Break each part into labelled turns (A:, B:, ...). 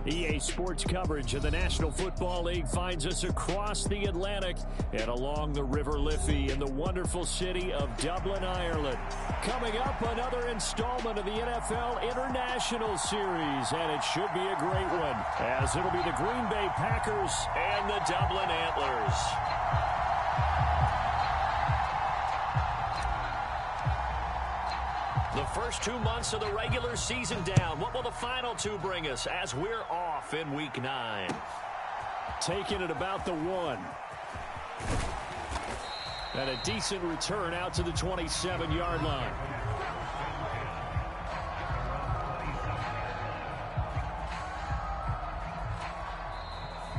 A: EA Sports coverage of the National Football League finds us across the Atlantic and along the River Liffey in the wonderful city of Dublin, Ireland. Coming up, another installment of the NFL International Series, and it should be a great one, as it'll be the Green Bay Packers and the Dublin Antlers. The first 2 months of the regular season down. What will the final two bring us as we're off in Week 9? Taking it about the 1. And a decent return out to the 27-yard line.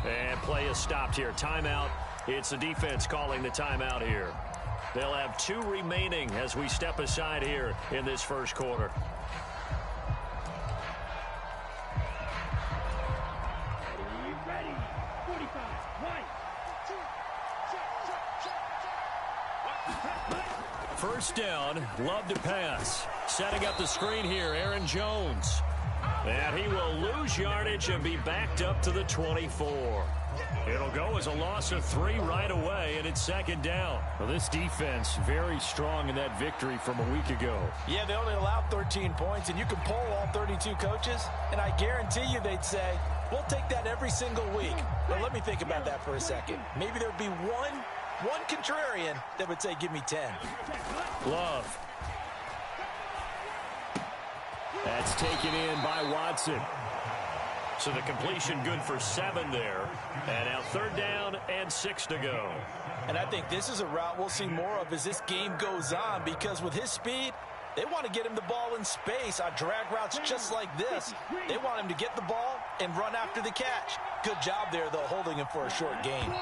A: And play is stopped here. Timeout. It's the defense calling the timeout here. They'll have 2 remaining as we step aside here in this first quarter.
B: Ready. 45.
A: First down, Love to pass. Setting up the screen here, Aaron Jones. And he will lose yardage and be backed up to the 24. It'll go as a loss of 3 right away, and it's second down. Well, this defense very strong in that victory from a week ago.
C: Yeah, they only allowed 13 points, and you can poll all 32 coaches, and I guarantee you they'd say, we'll take that every single week. But let me think about that for a second. Maybe there'd be one contrarian that would say, give me 10.
A: Love. That's taken in by Watson. So the completion good for 7 there. And now third down and 6 to go.
C: And I think this is a route we'll see more of as this game goes on, because with his speed, they want to get him the ball in space on drag routes just like this. They want him to get the ball and run after the catch. Good job there, though, holding him for a short gain.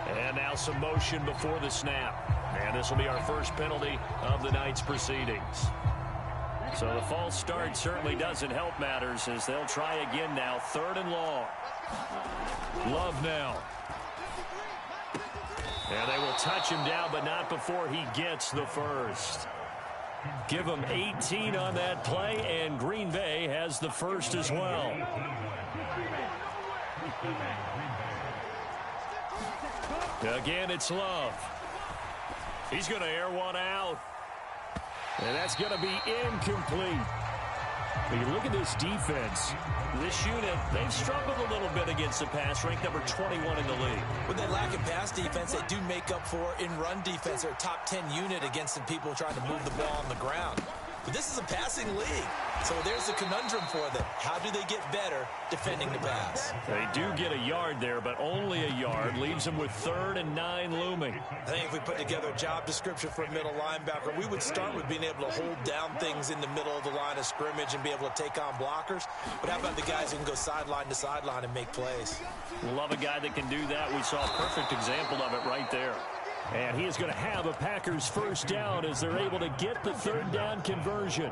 A: And now some motion before the snap. And this will be our first penalty of the night's proceedings. So the false start certainly doesn't help matters as they'll try again now. 3rd and long. Love now. And they will touch him down, but not before he gets the first. Give him 18 on that play, and Green Bay has the first as well. Again, it's Love. He's going to air one out. And that's going to be incomplete. When you look at this defense, this unit, they've struggled a little bit against the pass, ranked number 21 in the league.
C: When they lack in pass defense, they do make up for in run defense. They're a top 10 unit against the people trying to move the ball on the ground. But this is a passing league, so there's a conundrum for them. How do they get better defending the pass?
A: They do get a yard there, but only a yard. Leaves them with 3rd and 9 looming.
C: I think if we put together a job description for a middle linebacker, we would start with being able to hold down things in the middle of the line of scrimmage and be able to take on blockers. But how about the guys who can go sideline to sideline and make plays?
A: Love a guy that can do that. We saw a perfect example of it right there. And he is going to have a Packers first down as they're able to get the 3rd down conversion.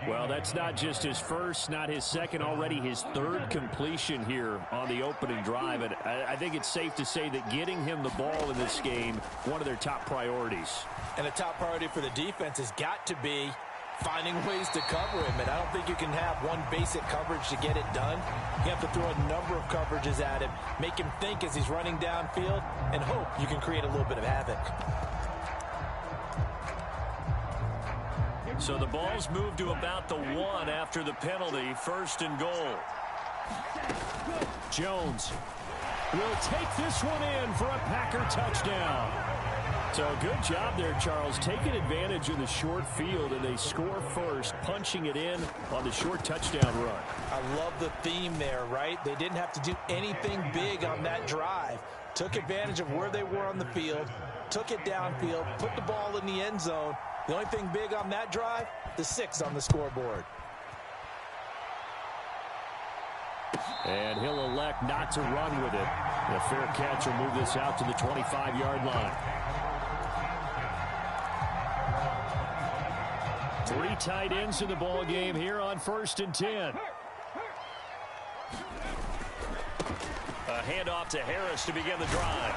A: Well, that's not just his first, not his second, already his 3rd completion here on the opening drive. And I think it's safe to say that getting him the ball in this game, one of their top priorities.
C: And a top priority for the defense has got to be finding ways to cover him. And I don't think you can have one basic coverage to get it done. You have to throw a number of coverages at him, make him think as he's running downfield, and hope you can create a little bit of havoc.
A: So the ball's moved to about the 1 after the penalty. 1st and goal. Jones will take this one in for a Packer touchdown. So good job there, Charles, taking advantage of the short field, and they score first, punching it in on the short touchdown run.
C: I love the theme there, right? They didn't have to do anything big on that drive. Took advantage of where they were on the field, took it downfield, put the ball in the end zone. The only thing big on that drive, the 6 on the scoreboard.
A: And he'll elect not to run with it. The fair catch will move this out to the 25-yard line. 3 tight ends in the ball game here on 1st and 10. A handoff to Harris to begin the drive.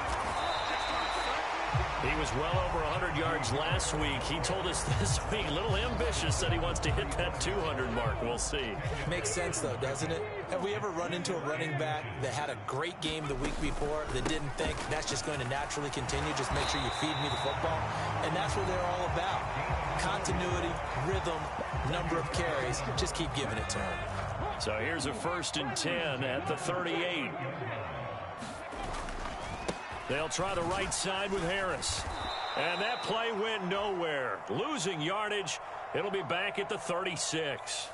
A: He was well over 100 yards last week. He told us this week, a little ambitious, said he wants to hit that 200 mark. We'll see.
C: Makes sense, though, doesn't it? Have we ever run into a running back that had a great game the week before that didn't think that's just going to naturally continue? Just make sure you feed me the football. And that's what they're all about. Continuity, rhythm, number of carries. Just keep giving it to him.
A: So here's a 1st and 10 at the 38. They'll try the right side with Harris. And that play went nowhere. Losing yardage. It'll be back at the 36.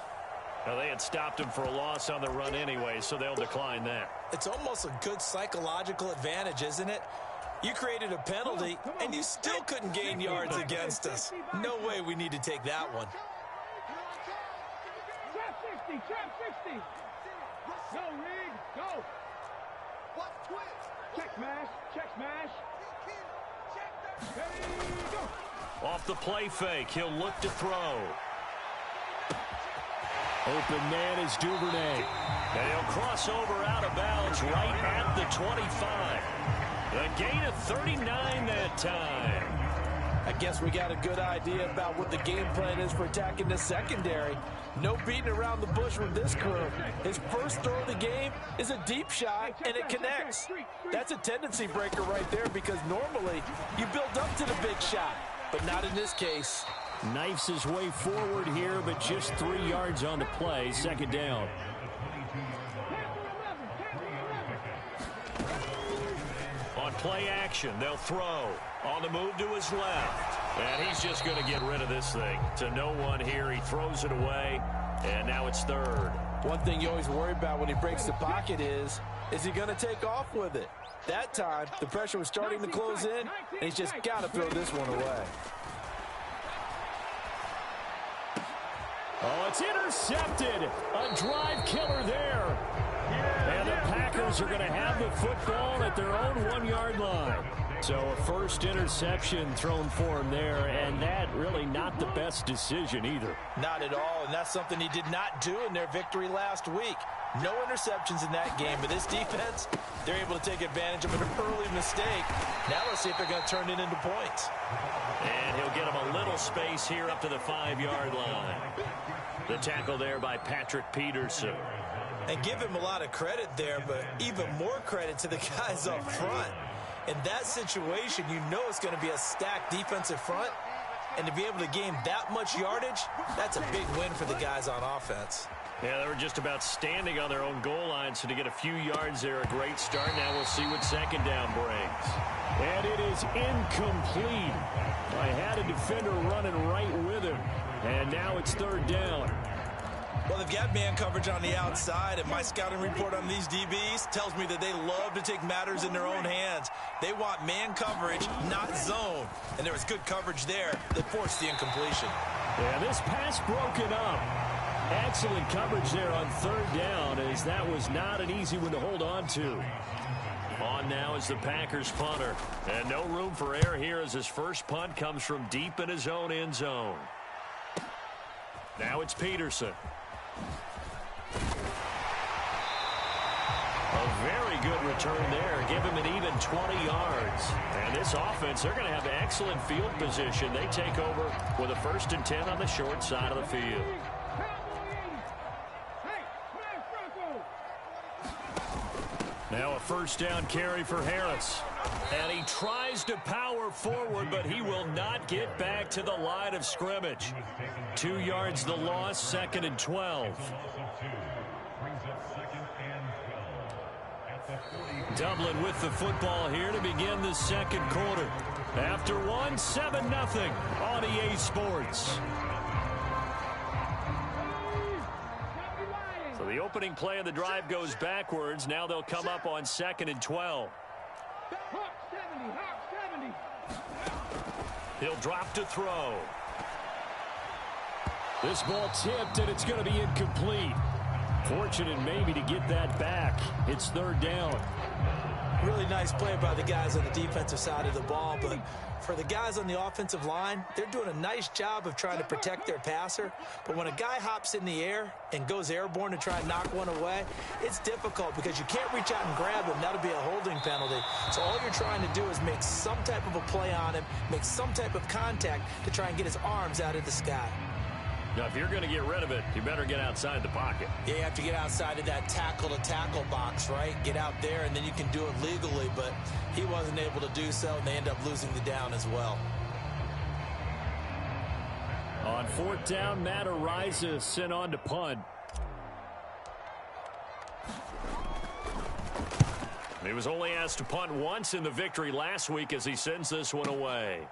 A: Now, they had stopped him for a loss on the run anyway, so they'll decline that.
C: It's almost a good psychological advantage, isn't it? You created a penalty, and you still couldn't gain yards against us. No way we need to take that one.
B: Trap 60, trap 60. Go, Reed, go. Check smash, check smash. Ready, go.
A: Off the play fake, he'll look to throw. Open man is Duvernay. And he'll cross over out of bounds right at the 25. A gain of 39 that time.
C: I guess we got a good idea about what the game plan is for attacking the secondary. No beating around the bush with this crew. His first throw of the game is a deep shot, and it connects. That's a tendency breaker right there because normally you build up to the big shot, but not in this case.
A: Knifes his way forward here, but just 3 yards on the play. 2nd down. On play action, they'll throw. On the move to his left. And he's just going to get rid of this thing. To no one here, he throws it away. And now it's 3rd.
C: One thing you always worry about when he breaks the pocket is he going to take off with it? That time, the pressure was starting to close in, and he's just got to throw this one away.
A: Oh, it's intercepted. A drive killer there. And the Packers are going to have the football at their own 1-yard line. So a first interception thrown for him there, and that really not the best decision either.
C: Not at all, and that's something he did not do in their victory last week. No interceptions in that game, but this defense, they're able to take advantage of an early mistake. Now let's see if they're going to turn it into points.
A: And he'll get him a little space here up to the 5-yard line. The tackle there by Patrick Peterson.
C: And give him a lot of credit there, but even more credit to the guys up front. In that situation, you know it's going to be a stacked defensive front. And to be able to gain that much yardage, that's a big win for the guys on offense.
A: Yeah, they were just about standing on their own goal line, so to get a few yards there, a great start. Now we'll see what 2nd down brings. And it is incomplete. I had a defender running right with him. And now it's 3rd down.
C: Well, they've got man coverage on the outside, and my scouting report on these DBs tells me that they love to take matters in their own hands. They want man coverage, not zone. And there was good coverage there that forced the incompletion.
A: Yeah, this pass broken up. Excellent coverage there on 3rd down, as that was not an easy one to hold on to. On now is the Packers punter. And no room for error here as his first punt comes from deep in his own end zone. Now it's Peterson. A very good return there. Give him an even 20 yards. And this offense, they're going to have excellent field position. They take over with a 1st and 10 on the short side of the field. Now a 1st down carry for Harris. And he tries to power forward, but he will not get back to the line of scrimmage. 2 yards the loss, 2nd and 12. Dublin with the football here to begin the 2nd quarter. After 7-0 on EA Sports. So the opening play of the drive goes backwards. Now they'll come up on 2nd and 12. He'll drop to throw. This ball tipped, and it's going to be incomplete. Fortunate maybe to get that back. It's 3rd down.
C: Really nice play by the guys on the defensive side of the ball, but for the guys on the offensive line, they're doing a nice job of trying to protect their passer. But when a guy hops in the air and goes airborne to try and knock one away, it's difficult because you can't reach out and grab him. That'll be a holding penalty. So all you're trying to do is make some type of a play on him, make some type of contact to try and get his arms out of the sky.
A: Now, if you're going to get rid of it, you better get outside the pocket.
C: Yeah, you have to get outside of that tackle-to-tackle box, right? Get out there, and then you can do it legally, but he wasn't able to do so, and they end up losing the down as well.
A: On fourth down, Matt Araiza sent on to punt. He was only asked to punt once in the victory last week as he sends this one away.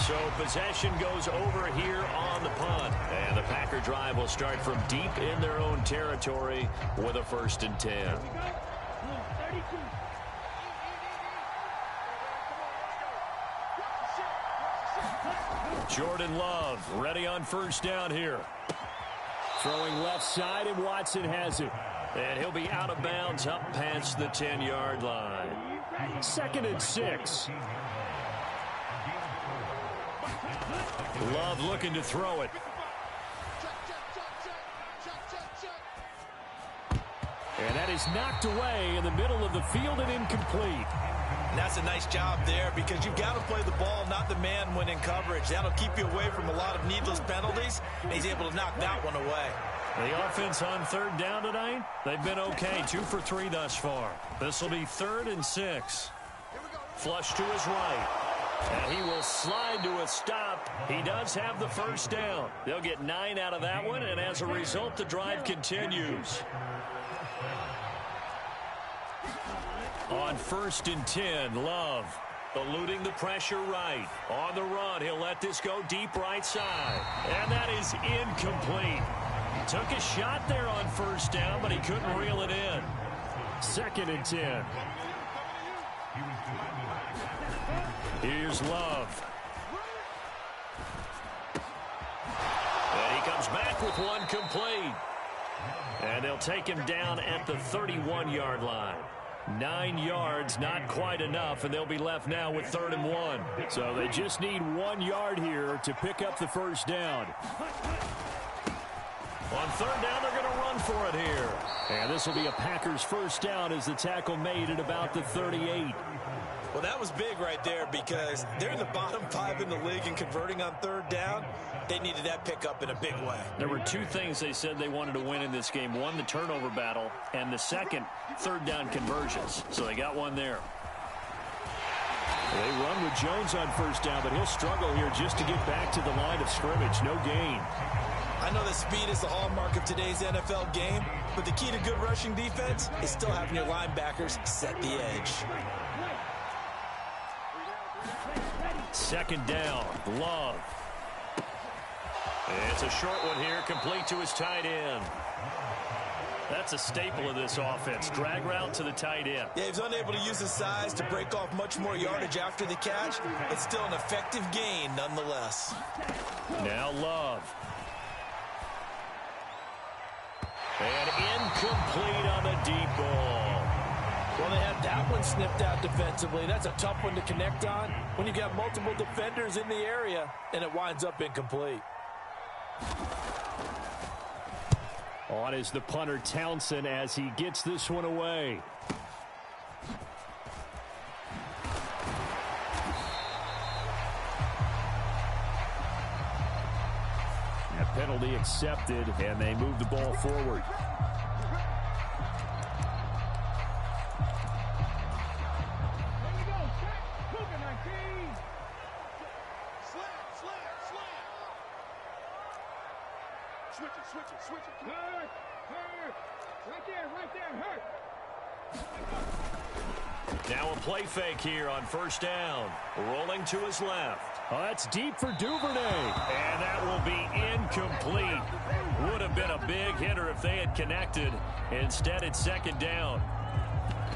A: So possession goes over here on the punt. And the Packer drive will start from deep in their own territory with a 1st and 10. Jordan Love ready on 1st down here. Throwing left side, and Watson has it. And he'll be out of bounds up past the 10-yard line. 2nd and 6. Love looking to throw it. And that is knocked away in the middle of the field and incomplete.
C: And that's a nice job there because you've got to play the ball, not the man when in coverage. That'll keep you away from a lot of needless penalties, and he's able to knock that one away.
A: The offense on 3rd down tonight, they've been okay. 2 for 3 thus far. This will be 3rd and 6. Flush to his right. And he will slide to a stop. He does have the 1st down. They'll get 9 out of that one, and as a result, the drive continues. On 1st and 10, Love eluding the pressure right. On the run, he'll let this go deep right side. And that is incomplete. Took a shot there on 1st down, but he couldn't reel it in. 2nd and 10. Here's Love. And he comes back with one complete. And they'll take him down at the 31-yard line. 9 yards, not quite enough, and they'll be left now with 3rd and 1. So they just need 1 yard here to pick up the 1st down. On 3rd down, they're going to run for it here. And this will be a Packers 1st down as the tackle made at about the 38.
C: Well, that was big right there because they're in the bottom 5 in the league and converting on 3rd down. They needed that pickup in a big way.
A: There were 2 things they said they wanted to win in this game. One, the turnover battle, and the second, 3rd down conversions. So they got one there. They run with Jones on 1st down, but he'll struggle here just to get back to the line of scrimmage. No gain.
C: I know that speed is the hallmark of today's NFL game, but the key to good rushing defense is still having your linebackers set the edge.
A: 2nd down, Love. It's a short one here, complete to his tight end. That's a staple of this offense. Drag route to the tight end.
C: Yeah, he's unable to use his size to break off much more yardage after the catch. It's still an effective gain nonetheless.
A: Now Love. And incomplete on the deep ball.
C: Well, they had that one snipped out defensively. That's a tough one to connect on when you got multiple defenders in the area, and it winds up incomplete.
A: On is the punter Townsend as he gets this one away. A penalty accepted, and they move the ball forward.
B: Switch it. Hurt. Right there, hurt.
A: Now a play fake here on 1st down. Rolling to his left. Oh, that's deep for Duvernay. And that will be incomplete. Would have been a big hitter if they had connected. Instead, it's 2nd down.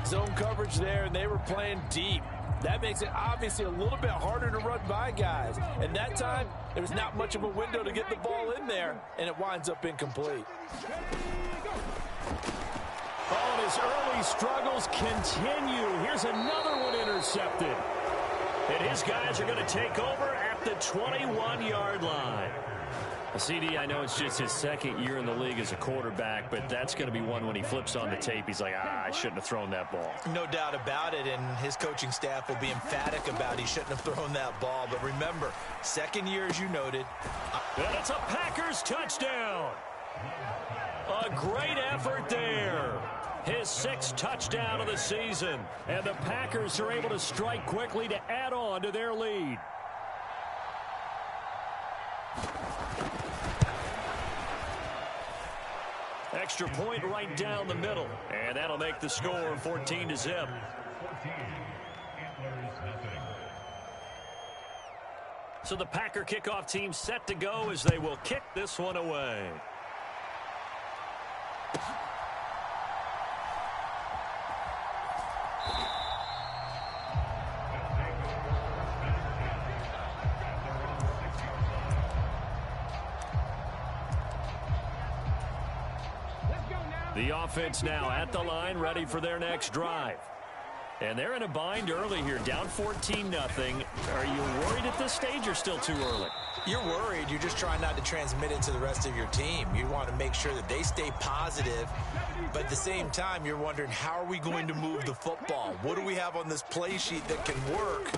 C: Zone coverage there, and they were playing deep. That makes it obviously a little bit harder to run by guys. And that time, there was not much of a window to get the ball in there, and it winds up incomplete.
A: Oh, and his early struggles continue. Here's another one intercepted. And his guys are going to take over at the 21-yard line. CD, I know it's just his second year in the league as a quarterback, but that's going to be one when he flips on the tape. He's like, I shouldn't have thrown that ball.
C: No doubt about it, and his coaching staff will be emphatic about he shouldn't have thrown that ball. But remember, second year, as you noted.
A: And it's a Packers touchdown. A great effort there. His 6th touchdown of the season. And the Packers are able to strike quickly to add on to their lead. Extra point right down the middle. And that'll make the score 14-0. So the Packer kickoff team set to go as they will kick this one away. The offense now at the line, ready for their next drive. And they're in a bind early here, down 14-0. Are you worried at this stage or still too early?
C: You're worried. You're just trying not to transmit it to the rest of your team. You want to make sure that they stay positive. But at the same time, you're wondering, how are we going to move the football? What do we have on this play sheet that can work?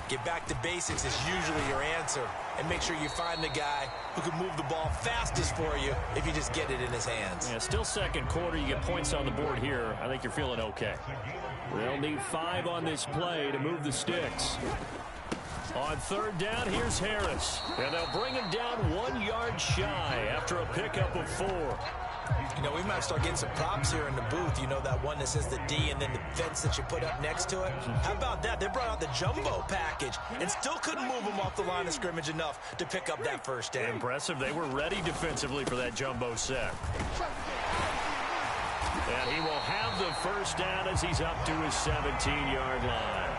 C: Get back to basics is usually your answer. And make sure you find the guy who can move the ball fastest for you if you just get it in his hands.
A: Yeah, still second quarter. You get points on the board here. I think you're feeling okay. They'll need 5 on this play to move the sticks. On third down, here's Harris. And they'll bring him down 1 yard shy after a pickup of 4.
C: You know, we might start getting some props here in the booth. You know, that one that says the D and then the fence that you put up next to it? How about that? They brought out the jumbo package and still couldn't move them off the line of scrimmage enough to pick up that first down.
A: Impressive. They were ready defensively for that jumbo set. And he will have the first down as he's up to his 17-yard line.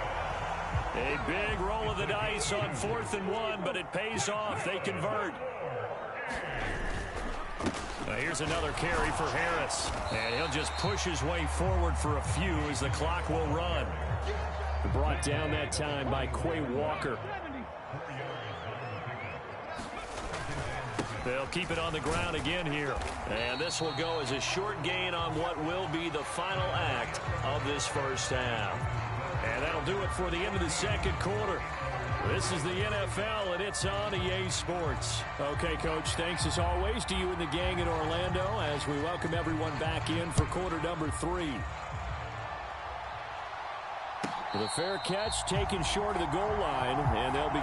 A: A big roll of the dice on 4th and 1, but it pays off. They convert. Here's another carry for Harris. And he'll just push his way forward for a few as the clock will run. Brought down that time by Quay Walker. They'll keep it on the ground again here. And this will go as a short gain on what will be the final act of this first half. And that'll do it for the end of the second quarter. This is the NFL, and it's on EA Sports. Okay, Coach, thanks as always to you and the gang in Orlando as we welcome everyone back in for quarter number 3. With a fair catch taken short of the goal line, and they'll be...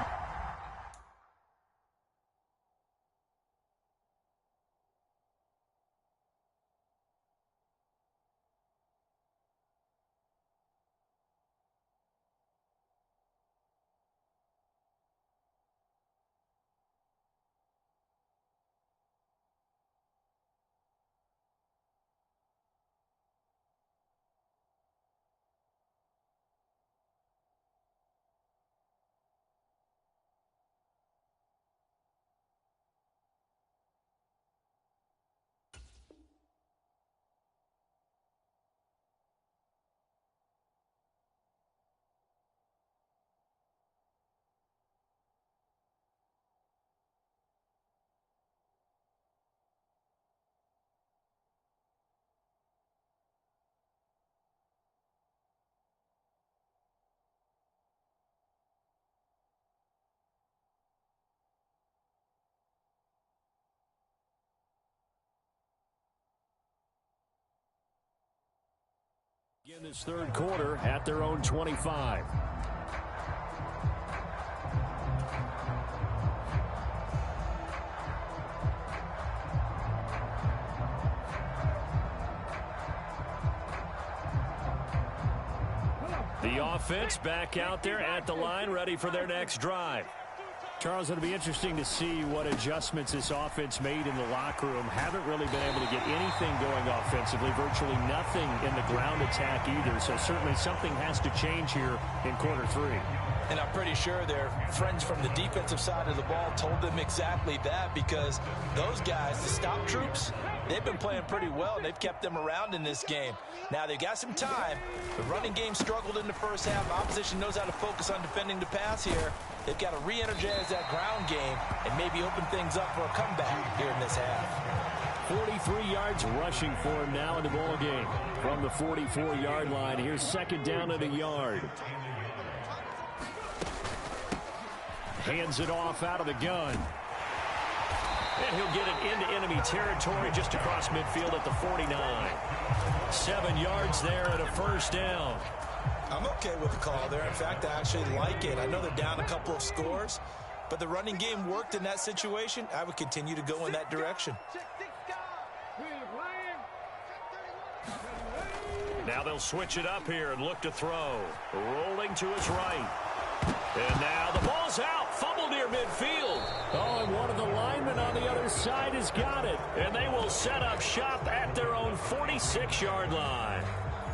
A: In this third quarter at their own 25. The offense back out there at the line, ready for their next drive. Charles, it'll be interesting to see what adjustments this offense made in the locker room. Haven't really been able to get anything going offensively, virtually nothing in the ground attack either. So certainly something has to change here in quarter 3.
C: And I'm pretty sure their friends from the defensive side of the ball told them exactly that, because those guys, the stop troops, they've been playing pretty well, and they've kept them around in this game. Now, they've got some time. The running game struggled in the first half. Opposition knows how to focus on defending the pass here. They've got to re-energize that ground game and maybe open things up for a comeback here in this half.
A: 43 yards rushing for him now in the ball game. From the 44-yard line, here's second down and a yard. Hands it off out of the gun. And he'll get it into enemy territory just across midfield at the 49. 7 yards there and a first down.
C: I'm okay with the call there. In fact, I actually like it. I know they're down a couple of scores, but the running game worked in that situation. I would continue to go in that direction.
A: Now they'll switch it up here and look to throw. Rolling to his right. And now the ball's out. Fumble near midfield. Oh, and one of the linemen on the other side has got it. And they will set up shop at their own 46-yard line.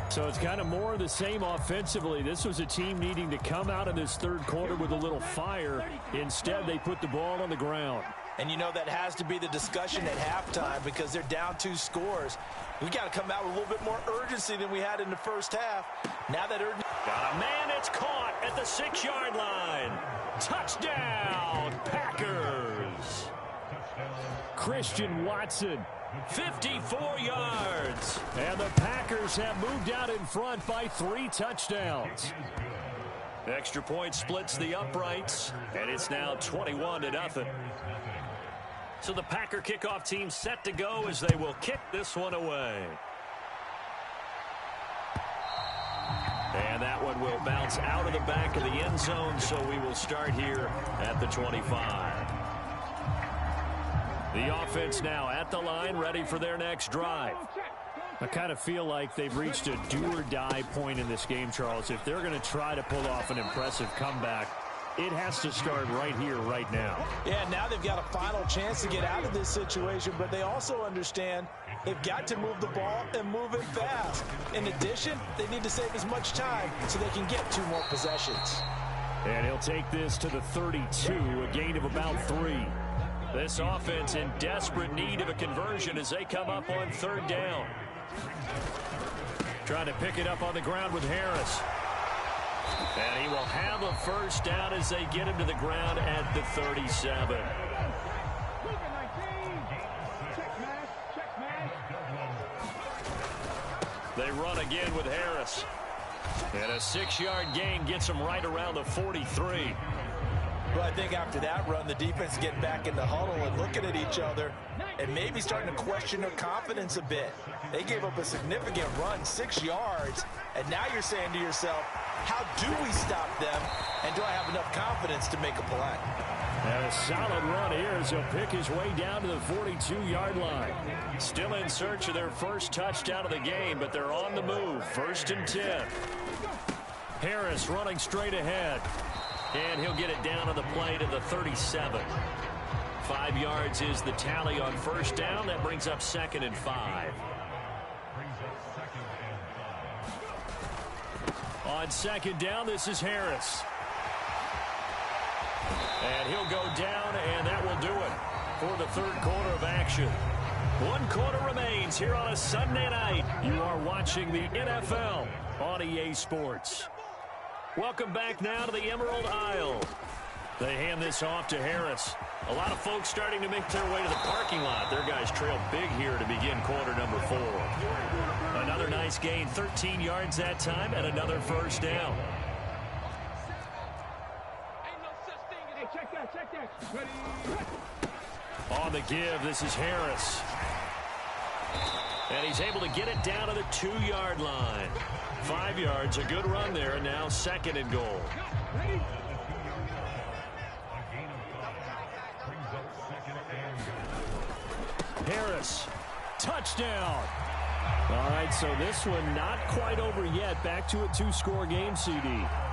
A: So it's kind of more of the same offensively. This was a team needing to come out in this third quarter with a little fire. Instead, they put the ball on the ground.
C: And you know that has to be the discussion at halftime because they're down 2 scores. We got to come out with a little bit more urgency than we had in the first half. Now that urgency...
A: Got a man, it's caught at the 6-yard line. Touchdown, Packers. Christian Watson, 54 yards. And the Packers have moved out in front by 3 touchdowns. Extra point splits the uprights, and it's now 21-0. So the Packer kickoff team set to go as they will kick this one away. And that one will bounce out of the back of the end zone, so we will start here at the 25. The offense now at the line, ready for their next drive. I kind of feel like they've reached a do-or-die point in this game, Charles. If they're going to try to pull off an impressive comeback, it has to start right here, right now.
C: Yeah, now they've got a final chance to get out of this situation, but they also understand they've got to move the ball and move it fast. In addition, they need to save as much time so they can get 2 more possessions.
A: And he'll take this to the 32, a gain of about 3. This offense in desperate need of a conversion as they come up on 3rd down. Trying to pick it up on the ground with Harris. And he will have a first down as they get him to the ground at the 37. They run again with Harris. And a 6-yard gain gets him right around the 43.
C: Well, I think after that run, the defense getting back in the huddle and looking at each other and maybe starting to question their confidence a bit. They gave up a significant run, 6 yards, and now you're saying to yourself, how do we stop them, and do I have enough confidence to make a play?
A: And a solid run here as he'll pick his way down to the 42-yard line. Still in search of their first touchdown of the game, but they're on the move. 1st and 10. Harris running straight ahead. And he'll get it down on the play to the 37. 5 yards is the tally on first down. That brings up 2nd and 5. On 2nd down, this is Harris. And he'll go down, and that will do it for the 3rd quarter of action. 1 quarter remains here on a Sunday night. You are watching the NFL on EA Sports. Welcome back now to the Emerald Isle. They hand this off to Harris. A lot of folks starting to make their way to the parking lot. Their guys trail big here to begin quarter number 4. Another nice gain, 13 yards that time, and another first down. On the give, this is Harris. And he's able to get it down to the 2-yard line. 5 yards, a good run there, and now 2nd and goal. Harris, touchdown. All right, so this one not quite over yet. Back to a 2-score game, CD.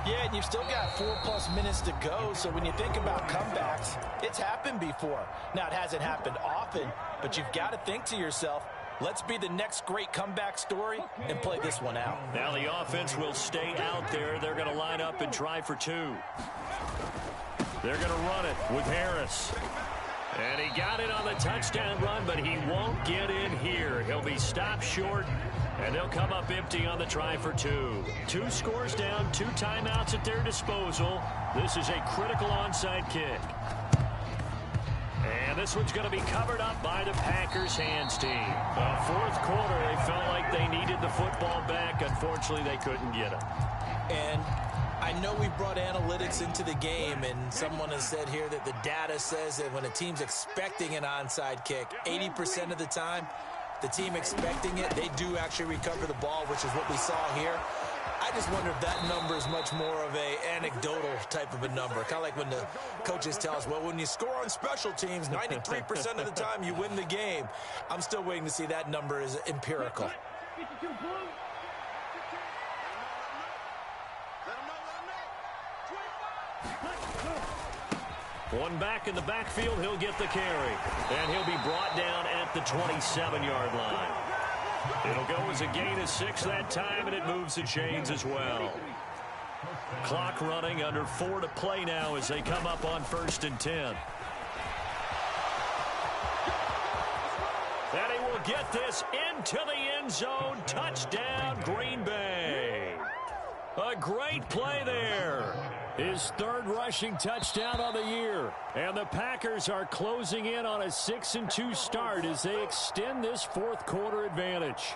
C: Yeah, and you've still got 4+ minutes to go, so when you think about comebacks, it's happened before. Now, it hasn't happened often, but you've got to think to yourself, let's be the next great comeback story and play this one out.
A: Now the offense will stay out there. They're going to line up and try for 2. They're going to run it with Harris. And he got it on the touchdown run, but he won't get in here. He'll be stopped short, and they'll come up empty on the try for 2. 2 scores down, 2 timeouts at their disposal. This is a critical onside kick. And this one's going to be covered up by the Packers hands team. Fourth quarter, they felt like they needed the football back. Unfortunately, they couldn't get it.
C: And I know we brought analytics into the game, and someone has said here that the data says that when a team's expecting an onside kick, 80% of the time, the team expecting it, they do actually recover the ball, which is what we saw here. I just wonder if that number is much more of a anecdotal type of a number. Kind of like when the coaches tell us, well, when you score on special teams, 93% of the time you win the game. I'm still waiting to see that number is empirical.
A: One back in the backfield, he'll get the carry. And he'll be brought down at the 27-yard line. It'll go as a gain of 6 that time, and it moves the chains as well. Clock running, under 4 to play now as they come up on 1st and 10. And he will get this into the end zone. Touchdown, Green Bay. A great play there. His 3rd rushing touchdown of the year. And the Packers are closing in on a 6-2 start as they extend this 4th quarter advantage.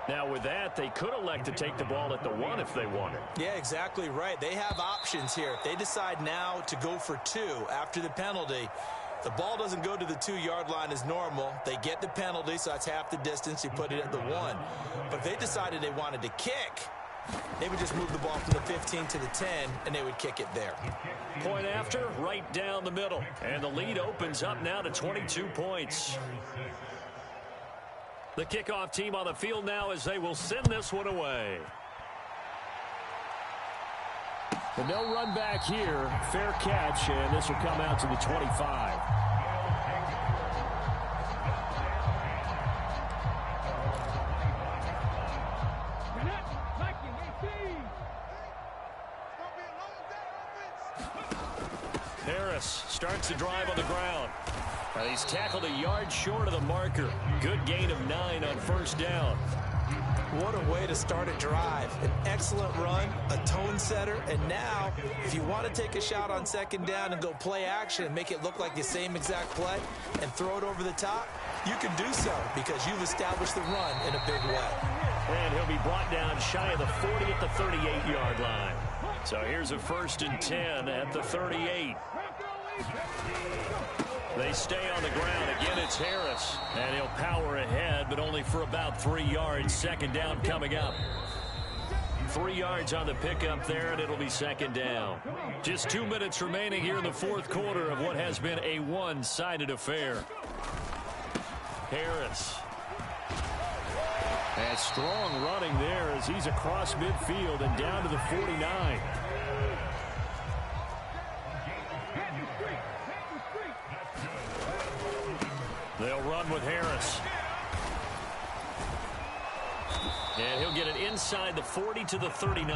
A: Now with that, they could elect to take the ball at the 1 if they wanted.
C: Yeah, exactly right. They have options here. If they decide now to go for 2 after the penalty, the ball doesn't go to the 2-yard line as normal. They get the penalty, so that's half the distance. You put it at the 1. But if they decided they wanted to kick, they would just move the ball from the 15 to the 10, and they would kick it there.
A: Point after, right down the middle. And the lead opens up now to 22 points. The kickoff team on the field now as they will send this one away. And no run back here. Fair catch, and this will come out to the 25. Harris starts the drive on the ground. He's tackled a yard short of the marker. Good gain of 9 on 1st down.
C: What a way to start a drive. An excellent run, a tone setter, and now if you want to take a shot on 2nd down and go play action and make it look like the same exact play and throw it over the top, you can do so because you've established the run in a big way.
A: And he'll be brought down shy of the 40 at the 38-yard line. So here's a 1st and 10 at the 38. They stay on the ground. Again, it's Harris. And he'll power ahead, but only for about 3 yards. 2nd down coming up. 3 yards on the pickup there, and it'll be 2nd down. Just 2 minutes remaining here in the 4th quarter of what has been a one-sided affair. Harris. And strong running there as he's across midfield and down to the 49. They'll run with Harris. And he'll get it inside the 40 to the 39.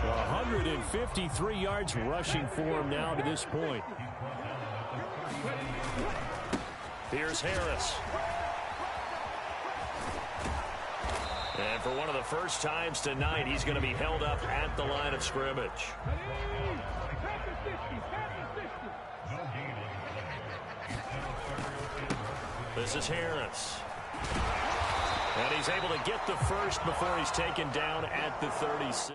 A: 153 yards rushing for him now to this point. Here's Harris. And for one of the first times tonight, he's going to be held up at the line of scrimmage. This is Harris. And he's able to get the first before he's taken down at the 36.